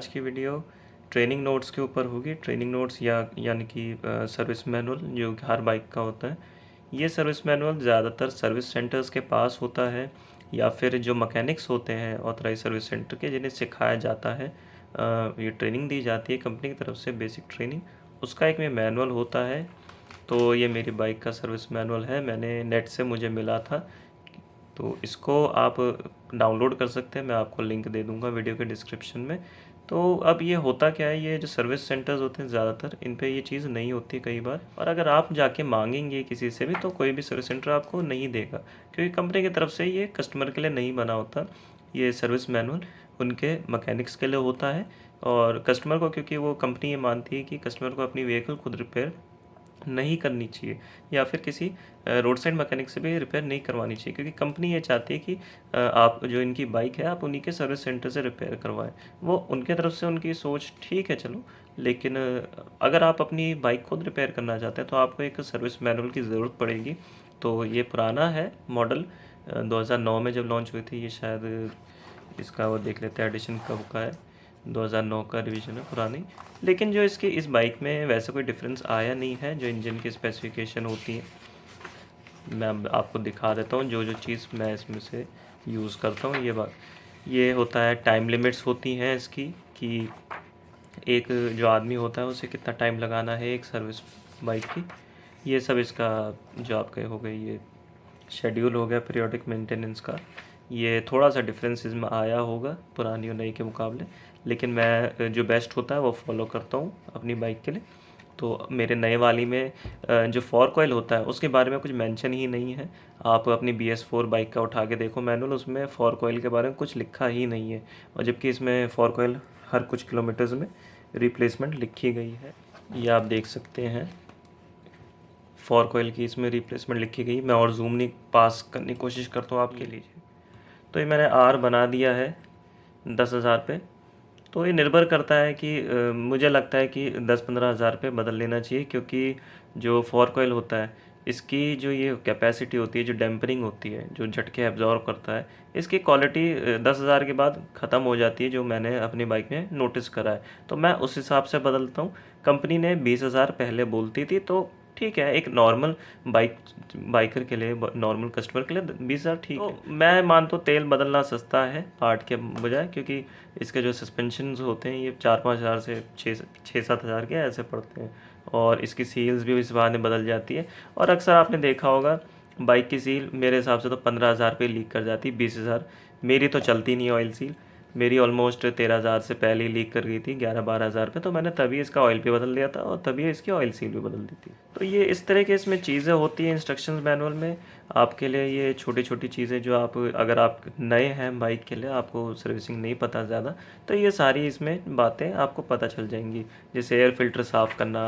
आज की video training notes के ऊपर होगी। ट्रेनिंग नोट्स यानी कि सर्विस मैनुअल जो कि हर बाइक का होता है। ये सर्विस मैनुअल ज़्यादातर सर्विस सेंटर्स के पास होता है या फिर जो मैकेनिक्स होते हैं ऑथराइज सर्विस सेंटर के, जिन्हें सिखाया जाता है। ये ट्रेनिंग दी जाती है कंपनी की तरफ से, बेसिक ट्रेनिंग, उसका एक में मैनुअल होता है। तो ये मेरी बाइक का सर्विस मैनुअल है, मैंने नेट से मुझे मिला था। तो इसको आप डाउनलोड कर सकते हैं, मैं आपको लिंक दे दूंगा वीडियो के डिस्क्रिप्शन में। तो अब ये होता क्या है, ये जो सर्विस सेंटर्स होते हैं ज़्यादातर इन पे ये चीज़ नहीं होती कई बार, और अगर आप जाके मांगेंगे किसी से भी तो कोई भी सर्विस सेंटर आपको नहीं देगा, क्योंकि कंपनी की तरफ से ये कस्टमर के लिए नहीं बना होता। ये सर्विस मैनुअल उनके मैकेनिक्स के लिए होता है, और कस्टमर को, क्योंकि वो कंपनी ये मानती है कि कस्टमर को अपनी व्हीकल खुद रिपेयर नहीं करनी चाहिए या फिर किसी रोड साइड मैकेनिक से भी रिपेयर नहीं करवानी चाहिए, क्योंकि कंपनी ये चाहती है कि आप जो इनकी बाइक है आप उन्हीं के सर्विस सेंटर से रिपेयर करवाएं। वो उनके तरफ से उनकी सोच ठीक है, चलो, लेकिन अगर आप अपनी बाइक खुद रिपेयर करना चाहते हैं तो आपको एक सर्विस मैनुअल की ज़रूरत पड़ेगी। तो ये पुराना है मॉडल, 2009 में जब लॉन्च हुई थी ये, शायद इसका वो देख लेते हैं एडिशन कब का है। 2009 का रिवीजन है, पुरानी। लेकिन जो इसकी इस बाइक में वैसे कोई डिफरेंस आया नहीं है। जो इंजन की स्पेसिफिकेशन होती है मैं अब आपको दिखा देता हूँ, जो जो चीज़ मैं इसमें से यूज़ करता हूँ। ये होता है, टाइम लिमिट्स होती हैं इसकी, कि एक जो आदमी होता है उसे कितना टाइम लगाना है एक सर्विस बाइक की। ये सब इसका जो आपके हो गई, ये शेड्यूल हो गया पीरियोडिक मेंटेनेंस का। ये थोड़ा सा डिफरेंस इसमें आया होगा पुरानी और नई के मुकाबले, लेकिन मैं जो बेस्ट होता है वो फॉलो करता हूँ अपनी बाइक के लिए। तो मेरे नए वाली में जो फॉर्क ऑयल होता है उसके बारे में कुछ मेंशन ही नहीं है। आप अपनी BS4 बाइक का उठा के देखो मैनुअल, उसमें फॉर्क ऑयल के बारे में कुछ लिखा ही नहीं है, और जबकि इसमें फॉर्क ऑयल हर कुछ किलोमीटर्स में रिप्लेसमेंट लिखी गई है। ये आप देख सकते हैं, फॉर्क ऑयल की इसमें रिप्लेसमेंट लिखी गई। मैं और जूम नहीं पास करने की कोशिश करता हूँ आपके लिए। तो ये मैंने आर बना दिया है 10,000 पे। तो ये निर्भर करता है कि मुझे लगता है कि 10-15 हज़ार पे बदल लेना चाहिए, क्योंकि जो फॉर्क ऑयल होता है इसकी जो ये कैपेसिटी होती है, जो डैम्परिंग होती है, जो झटके एब्जॉर्व करता है, इसकी क्वालिटी 10,000 के बाद ख़त्म हो जाती है, जो मैंने अपनी बाइक में नोटिस करा है। तो मैं उस हिसाब से बदलता हूँ। कंपनी ने 20,000 पहले बोलती थी, तो ठीक है, एक नॉर्मल बाइकर के लिए, नॉर्मल कस्टमर के लिए 20,000 ठीक है। तो मैं मानता हूँ तेल बदलना सस्ता है पार्ट के बजाय, क्योंकि इसके जो सस्पेंशन होते हैं ये 4-5 हज़ार से 6-7 हज़ार के ऐसे पड़ते हैं, और इसकी सील्स भी इस बहाने बदल जाती है। और अक्सर आपने देखा होगा बाइक की सील मेरे हिसाब से तो 15,000 पे लीक कर जाती, 20,000। मेरी तो चलती नहीं ऑयल सील, मेरी ऑलमोस्ट 13,000 से पहले ही लीक कर गई थी, 11-12 हज़ार पे। तो मैंने तभी इसका ऑयल भी बदल लिया था और तभी इसकी ऑयल सील भी बदल दी थी। तो ये इस तरह के इसमें चीज़ें होती हैं इंस्ट्रक्शंस मैनुअल में आपके लिए। ये छोटी छोटी चीज़ें जो आप, अगर आप नए हैं बाइक के लिए, आपको सर्विसिंग नहीं पता ज़्यादा, तो ये सारी इसमें बातें आपको पता चल जाएंगी। जैसे एयर फिल्टर साफ़ करना,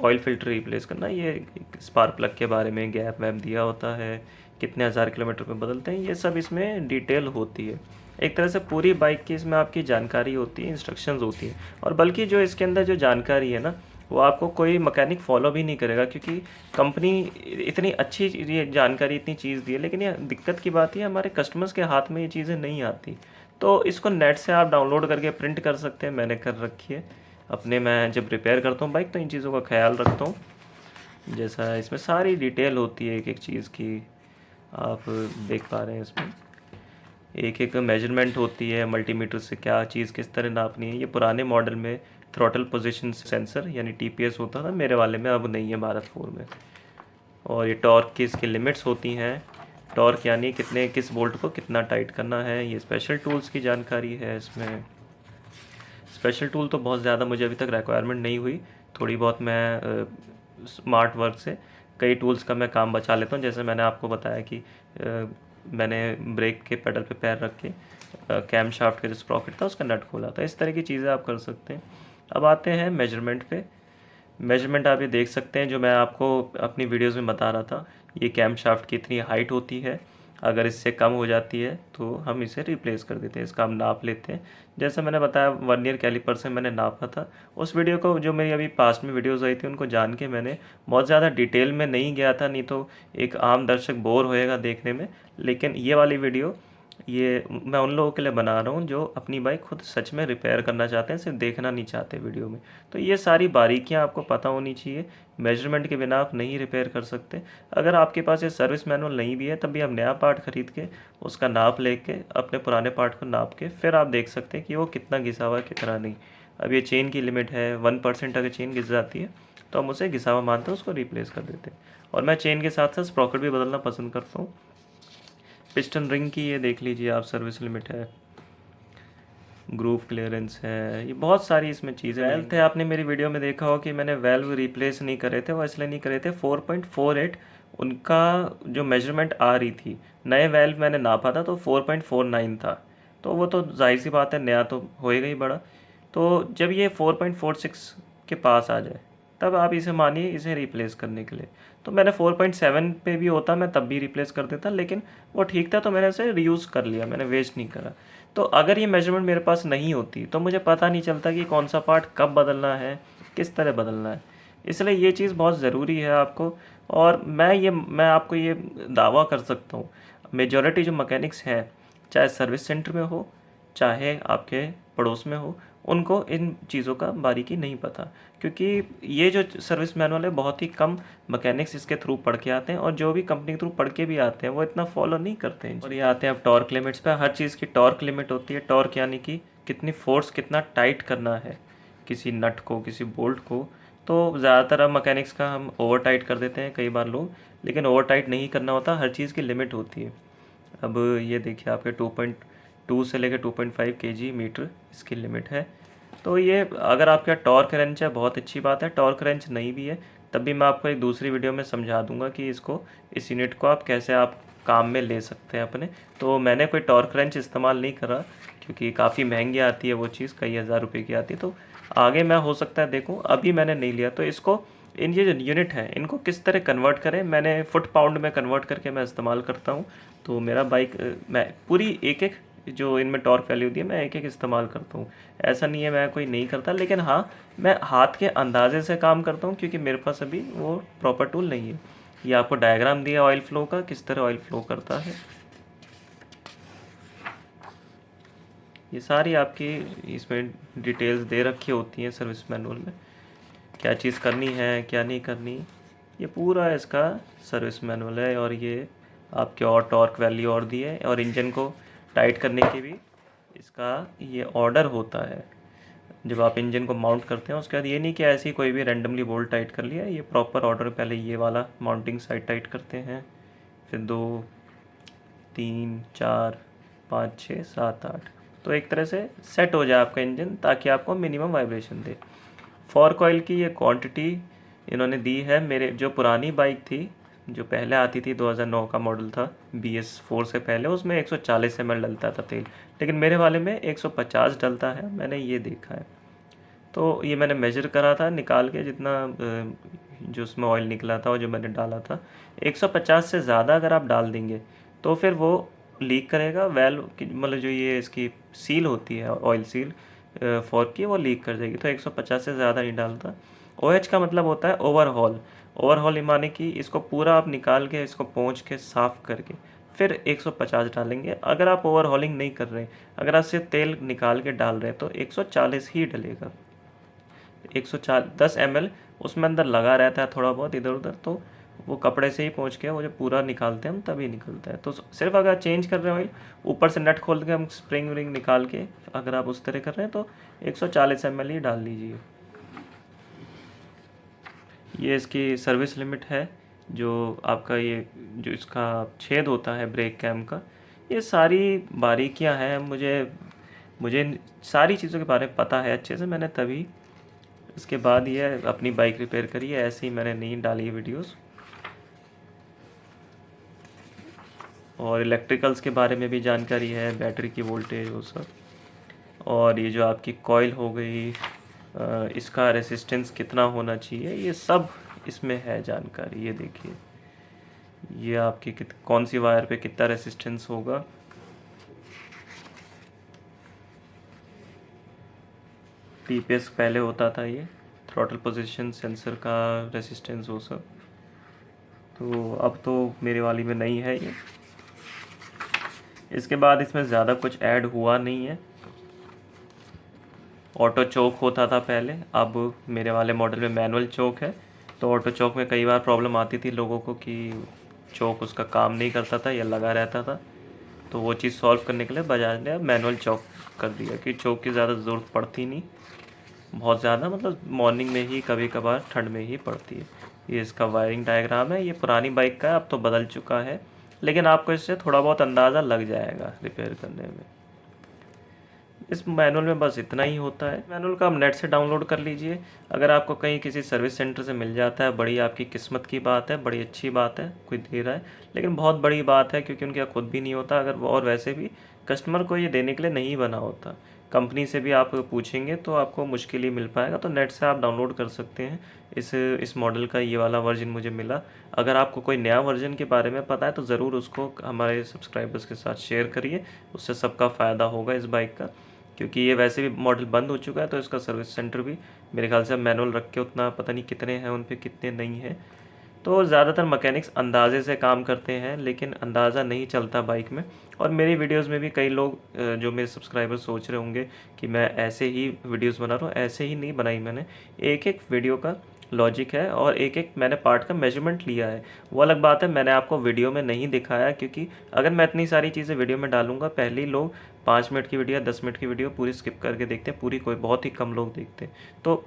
ऑयल फिल्टर रिप्लेस करना, ये स्पार्क प्लग के बारे में गैप वैप दिया होता है, कितने हज़ार किलोमीटर पे बदलते हैं, ये सब इसमें डिटेल होती है। एक तरह से पूरी बाइक की इसमें आपकी जानकारी होती है, इंस्ट्रक्शंस होती हैं। और बल्कि जो इसके अंदर जो जानकारी है ना, वो आपको कोई मैकेनिक फॉलो भी नहीं करेगा, क्योंकि कंपनी इतनी अच्छी ये जानकारी, इतनी चीज़ दी है, लेकिन ये दिक्कत की बात है हमारे कस्टमर्स के हाथ में ये चीज़ें नहीं आती। तो इसको नेट से आप डाउनलोड करके प्रिंट कर सकते हैं, मैंने कर रखी है अपने। मैं जब रिपेयर करता हूँ बाइक तो इन चीज़ों का ख्याल रखता हूँ। जैसा इसमें सारी डिटेल होती है एक एक चीज़ की, आप देख पा रहे हैं इसमें एक एक मेजरमेंट होती है, मल्टीमीटर से क्या चीज़ किस तरह नापनी है। ये पुराने मॉडल में थ्रॉटल पोजीशन सेंसर यानी TPS होता था, मेरे वाले में अब नहीं है, भारत 4 में। और ये टॉर्क की इसकी लिमिट्स होती हैं, टॉर्क यानी कितने किस बोल्ट को कितना टाइट करना है। ये स्पेशल टूल्स की जानकारी है इसमें। स्पेशल टूल तो बहुत ज़्यादा मुझे अभी तक रिक्वायरमेंट नहीं हुई, थोड़ी बहुत मैं स्मार्ट वर्क से कई टूल्स का मैं काम बचा लेता हूँ। जैसे मैंने आपको बताया कि मैंने ब्रेक के पेडल पे पैर रख के कैम शाफ्ट का जो स्प्रॉकेट था उसका नट खोला था। इस तरह की चीज़ें आप कर सकते हैं। अब आते हैं मेजरमेंट पे। मेजरमेंट आप ये देख सकते हैं, जो मैं आपको अपनी वीडियोस में बता रहा था, ये कैम शाफ्ट की इतनी हाइट होती है, अगर इससे कम हो जाती है तो हम इसे रिप्लेस कर देते हैं, इसका हम नाप लेते हैं। जैसे मैंने बताया वर्नियर कैलिपर से मैंने नापा था। उस वीडियो को, जो मेरी अभी पास्ट में वीडियोस आई थी, उनको जान के मैंने बहुत ज़्यादा डिटेल में नहीं गया था, नहीं तो एक आम दर्शक बोर होएगा देखने में। लेकिन ये वाली वीडियो ये मैं उन लोगों के लिए बना रहा हूँ जो अपनी बाइक खुद सच में रिपेयर करना चाहते हैं, सिर्फ देखना नहीं चाहते वीडियो में। तो ये सारी बारीकियाँ आपको पता होनी चाहिए। मेजरमेंट के बिना आप नहीं रिपेयर कर सकते। अगर आपके पास ये सर्विस मैनुअल नहीं भी है तब भी आप नया पार्ट खरीद के उसका नाप लेके अपने पुराने पार्ट को नाप के फिर आप देख सकते हैं कि वो कितना घिसा हुआ है कितना नहीं। अब ये चेन की लिमिट है 1%, अगर चेन घिस जाती है तो हम उसे घिसा हुआ मानते हैं, उसको रिप्लेस कर देते हैं। और मैं चेन के साथ साथ स्प्रॉकेट भी बदलना पसंद करता हूँ। पिस्टन रिंग की ये देख लीजिए आप, सर्विस लिमिट है, ग्रूव क्लियरेंस है, ये बहुत सारी इसमें चीज़ें। वेल्व थे, आपने मेरी वीडियो में देखा हो कि मैंने वेल्व रिप्लेस नहीं करे थे, वो इसलिए नहीं करे थे 4.48 उनका जो मेजरमेंट आ रही थी। नए वेल्व मैंने नापा था तो 4.49 था, तो वो तो जाहिर सी बात है नया तो होएगा ही बड़ा। तो जब ये 4.46 के पास आ जाए तब आप इसे मानिए इसे रिप्लेस करने के लिए। तो मैंने 4.7 पे भी होता मैं तब भी रिप्लेस कर देता, लेकिन वो ठीक था तो मैंने इसे रीयूज़ कर लिया, मैंने वेस्ट नहीं करा। तो अगर ये मेजरमेंट मेरे पास नहीं होती तो मुझे पता नहीं चलता कि कौन सा पार्ट कब बदलना है, किस तरह बदलना है। इसलिए ये चीज़ बहुत ज़रूरी है आपको। और मैं आपको ये दावा कर सकता हूँ, मेजॉरिटी जो मैकेनिक्स हैं, चाहे सर्विस सेंटर में हो चाहे आपके पड़ोस में हो, उनको इन चीज़ों का बारीकी नहीं पता। क्योंकि ये जो सर्विस मैनुअल है बहुत ही कम मैकेनिक्स इसके थ्रू पढ़ के आते हैं, और जो भी कंपनी के थ्रू पढ़ के भी आते हैं वो इतना फॉलो नहीं करते हैं। और ये आते हैं अब टॉर्क लिमिट्स पे। हर चीज़ की टॉर्क लिमिट होती है। टॉर्क यानी कि कितनी फोर्स, कितना टाइट करना है किसी नट को, किसी बोल्ट को। तो ज़्यादातर अब मैकेनिक्स का हम ओवर टाइट कर देते हैं कई बार लोग, लेकिन ओवर टाइट नहीं करना होता, हर चीज़ की लिमिट होती है। अब ये देखिए आपके 2.2 से लेकर 2.5 kg मीटर इसकी लिमिट है। तो ये अगर आपके यहाँ टॉर्क रेंच है बहुत अच्छी बात है, टॉर्क रेंच नहीं भी है तब भी मैं आपको एक दूसरी वीडियो में समझा दूंगा कि इस यूनिट को आप कैसे आप काम में ले सकते हैं अपने। तो मैंने कोई टॉर्क रेंच इस्तेमाल नहीं करा क्योंकि काफ़ी महंगी आती है वो चीज़, कई हज़ार रुपये की आती है। तो आगे मैं हो सकता है देखूँ, अभी मैंने नहीं लिया। तो इसको, इन ये जो यूनिट है इनको किस तरह कन्वर्ट करें, मैंने फुट पाउंड में कन्वर्ट करके मैं इस्तेमाल करता हूँ। तो मेरा बाइक मैं पूरी एक एक जो इनमें टॉर्क वैल्यू दी है मैं एक एक इस्तेमाल करता हूँ। ऐसा नहीं है मैं कोई नहीं करता, लेकिन हाँ मैं हाथ के अंदाजे से काम करता हूँ क्योंकि मेरे पास अभी वो प्रॉपर टूल नहीं है। ये आपको डायग्राम दिया ऑयल फ्लो का, किस तरह ऑयल फ्लो करता है। ये सारी आपकी इसमें डिटेल्स दे रखी होती हैं सर्विस मैनुअल में, क्या चीज़ करनी है क्या नहीं करनी। ये पूरा इसका सर्विस मैनुअल है। और ये आपके और टॉर्क वैल्यू और दी है, और इंजन को टाइट करने की भी इसका ये ऑर्डर होता है। जब आप इंजन को माउंट करते हैं उसके बाद ये नहीं कि ऐसे ही कोई भी रैंडमली बोल्ट टाइट कर लिया, ये प्रॉपर ऑर्डर, पहले ये वाला माउंटिंग साइड टाइट करते हैं, फिर 2 3 4 5 6 7 8, तो एक तरह से सेट हो जाए आपका इंजन ताकि आपको मिनिमम वाइब्रेशन दे। फॉर्क ऑयल की ये क्वांटिटी इन्होंने दी है। मेरे जो पुरानी बाइक थी जो पहले आती थी 2009 का मॉडल था, BS4 से पहले, उसमें 140 ml डलता था तेल, लेकिन मेरे वाले में 150 डलता है, मैंने ये देखा है। तो ये मैंने मेजर करा था निकाल के, जितना जो उसमें ऑयल निकला था और जो मैंने डाला था, 150 से ज़्यादा अगर आप डाल देंगे तो फिर वो लीक करेगा। वेल्व की मतलब जो ये इसकी सील होती है ऑयल सील फॉर्क की, वो लीक कर जाएगी। तो 150 से ज़्यादा नहीं डालता। OH का मतलब होता है ओवरहॉल। ओवरहॉल माने कि इसको पूरा आप निकाल के, इसको पोंछ के साफ़ करके फिर 150 डालेंगे। अगर आप ओवरहॉलिंग नहीं कर रहे, अगर आप सिर्फ तेल निकाल के डाल रहे हैं तो 140 ही डलेगा। 110 ml उसमें अंदर लगा रहता है थोड़ा बहुत इधर उधर, तो वो कपड़े से ही पोंछ के वो जो पूरा निकालते हैं हम तभी निकलता है। तो सिर्फ अगर चेंज कर रहे हैं ऑयल, ऊपर से नट खोल के हम स्प्रिंग विंग निकाल के अगर आप उस तरह कर रहे हैं तो 140 ml ही डाल लीजिए। ये इसकी सर्विस लिमिट है। जो आपका ये जो इसका छेद होता है ब्रेक कैम का, ये सारी बारीकियां हैं। मुझे मुझे इन सारी चीज़ों के बारे में पता है अच्छे से, मैंने तभी इसके बाद ये अपनी बाइक रिपेयर करी है, ऐसे ही मैंने नहीं डाली वीडियोस। और इलेक्ट्रिकल्स के बारे में भी जानकारी है, बैटरी की वोल्टेज वो सब। और ये जो आपकी कॉइल हो गई, इसका रेसिस्टेंस कितना होना चाहिए, ये सब इसमें है जानकारी। ये देखिए, ये आपकी कौन सी वायर पे कितना रेसिस्टेंस होगा। TPS पहले होता था, ये थ्रॉटल पोजीशन सेंसर का रेसिस्टेंस वो सब, तो अब तो मेरे वाली में नहीं है ये। इसके बाद इसमें ज़्यादा कुछ ऐड हुआ नहीं है। ऑटो चोक होता था पहले, अब मेरे वाले मॉडल में मैनुअल चोक है। तो ऑटो चोक में कई बार प्रॉब्लम आती थी लोगों को कि चोक उसका काम नहीं करता था या लगा रहता था। तो वो चीज़ सॉल्व करने के लिए बजाज ने मैनुअल चोक कर दिया कि चोक की ज़्यादा ज़रूरत पड़ती नहीं, बहुत ज़्यादा, मतलब मॉर्निंग में ही, कभी कभार ठंड में ही पड़ती है। ये इसका वायरिंग डायग्राम है। ये पुरानी बाइक का है, अब तो बदल चुका है, लेकिन आपको इससे थोड़ा बहुत अंदाज़ा लग जाएगा रिपेयर करने में। इस मैनुअल में बस इतना ही होता है। मैनुअल का आप नेट से डाउनलोड कर लीजिए। अगर आपको कहीं किसी सर्विस सेंटर से मिल जाता है, बड़ी आपकी किस्मत की बात है, बड़ी अच्छी बात है, कोई दे रहा है। लेकिन बहुत बड़ी बात है, क्योंकि उनके खुद भी नहीं होता अगर, और वैसे भी कस्टमर को ये देने के लिए नहीं बना होता। कंपनी से भी आप पूछेंगे तो आपको मुश्किल ही मिल पाएगा। तो नेट से आप डाउनलोड कर सकते हैं। इस मॉडल का ये वाला वर्जन मुझे मिला। अगर आपको कोई नया वर्जन के बारे में पता है तो ज़रूर उसको हमारे सब्सक्राइबर्स के साथ शेयर करिए, उससे सबका फ़ायदा होगा इस बाइक का। क्योंकि ये वैसे भी मॉडल बंद हो चुका है, तो इसका सर्विस सेंटर भी मेरे ख्याल से मैनुअल रख के उतना पता नहीं कितने हैं उन पे, कितने नहीं हैं। तो ज़्यादातर मैकेनिक्स अंदाजे से काम करते हैं, लेकिन अंदाज़ा नहीं चलता बाइक में। और मेरी वीडियोस में भी कई लोग जो मेरे सब्सक्राइबर सोच रहे होंगे कि मैं ऐसे ही वीडियोस बना रहा हूँ, ऐसे ही नहीं बनाई मैंने। एक एक वीडियो का लॉजिक है और एक एक मैंने पार्ट का मेजरमेंट लिया है। वो अलग बात है, मैंने आपको वीडियो में नहीं दिखाया, क्योंकि अगर मैं इतनी सारी चीज़ें वीडियो में डालूंगा, पहले ही लोग 5 मिनट की वीडियो, 10 मिनट की वीडियो पूरी स्किप करके देखते हैं, पूरी कोई बहुत ही कम लोग देखते हैं। तो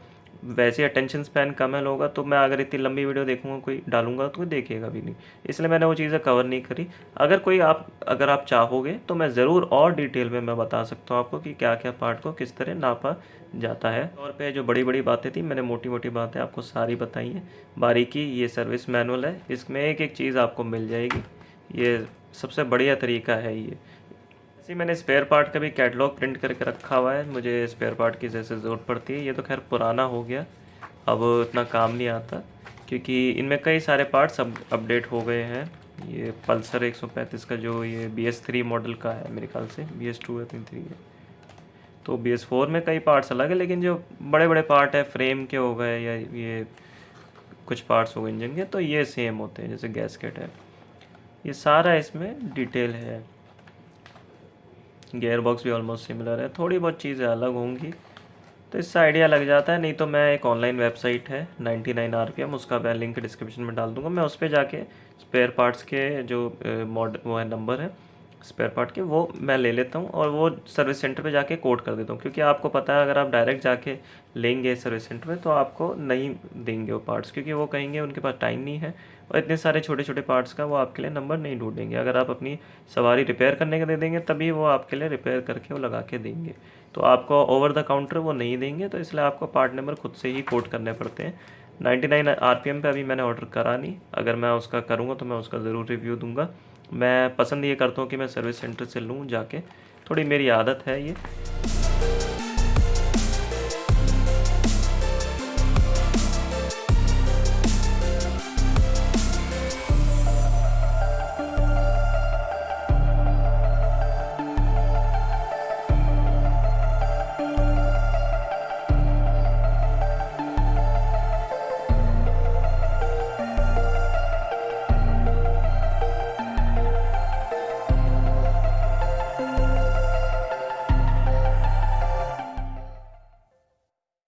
वैसे अटेंशन स्पैन कम है लोगों का, तो मैं अगर इतनी लंबी वीडियो देखूंगा, कोई डालूंगा तो कोई देखेगा भी नहीं, इसलिए मैंने वो चीज़ें कवर नहीं करी। अगर आप चाहोगे तो मैं ज़रूर और डिटेल में मैं बता सकता हूँ आपको कि क्या क्या पार्ट को किस तरह नापा जाता है। और पे जो बड़ी बड़ी बातें थी, मैंने मोटी मोटी बातें आपको सारी बताई हैं। बारीकी ये सर्विस मैनुअल है, इसमें एक एक चीज़ आपको मिल जाएगी। ये सबसे बढ़िया तरीका है ये। ऐसे ही मैंने स्पेयर पार्ट का भी कैटलॉग प्रिंट करके रखा हुआ है, मुझे स्पेयर पार्ट की जैसे ज़रूरत पड़ती है। ये तो खैर पुराना हो गया, अब इतना काम नहीं आता, क्योंकि इनमें कई सारे पार्ट्स अब अपडेट हो गए हैं। ये पल्सर 135 का जो ये BS3 मॉडल का है, मेरे ख्याल से BS2 है, 3 है। तो BS4 में कई पार्ट्स अलग है, लेकिन जो बड़े बड़े पार्ट है, फ्रेम के हो गए या ये कुछ पार्ट्स हो गए इंजन के, तो ये सेम होते हैं। जैसे गैसकेट है, ये सारा इसमें डिटेल है। गियर बॉक्स भी ऑलमोस्ट सिमिलर है, थोड़ी बहुत चीज़ें अलग होंगी, तो इससे आइडिया लग जाता है। नहीं तो मैं एक ऑनलाइन वेबसाइट है 99 RPM, उसका मैं लिंक डिस्क्रिप्शन में डाल दूंगा। मैं उस पर जाके स्पेयर पार्ट्स के जो वो है नंबर है स्पेयर पार्ट के, वो मैं ले लेता हूँ और वो सर्विस सेंटर पे जाके कोड कर देता हूँ। क्योंकि आपको पता है, अगर आप डायरेक्ट जाके लेंगे सर्विस सेंटर में तो आपको नहीं देंगे वो पार्ट्स, क्योंकि वो कहेंगे उनके पास टाइम नहीं है, और इतने सारे छोटे छोटे पार्ट्स का वो आपके लिए नंबर नहीं ढूंढेंगे। अगर आप अपनी सवारी रिपेयर करने के दे देंगे, तभी वो आपके लिए रिपेयर करके वो लगा के देंगे। तो आपको ओवर द काउंटर वो नहीं देंगे, तो इसलिए आपको पार्ट नंबर खुद से ही कोड करने पड़ते हैं। 99 RPM पे अभी मैंने ऑर्डर करा नहीं, अगर मैं उसका करूँगा तो मैं उसका ज़रूर रिव्यू दूंगा। मैं पसंद ये करता हूँ कि मैं सर्विस सेंटर से लूँ जाके, थोड़ी मेरी आदत है ये।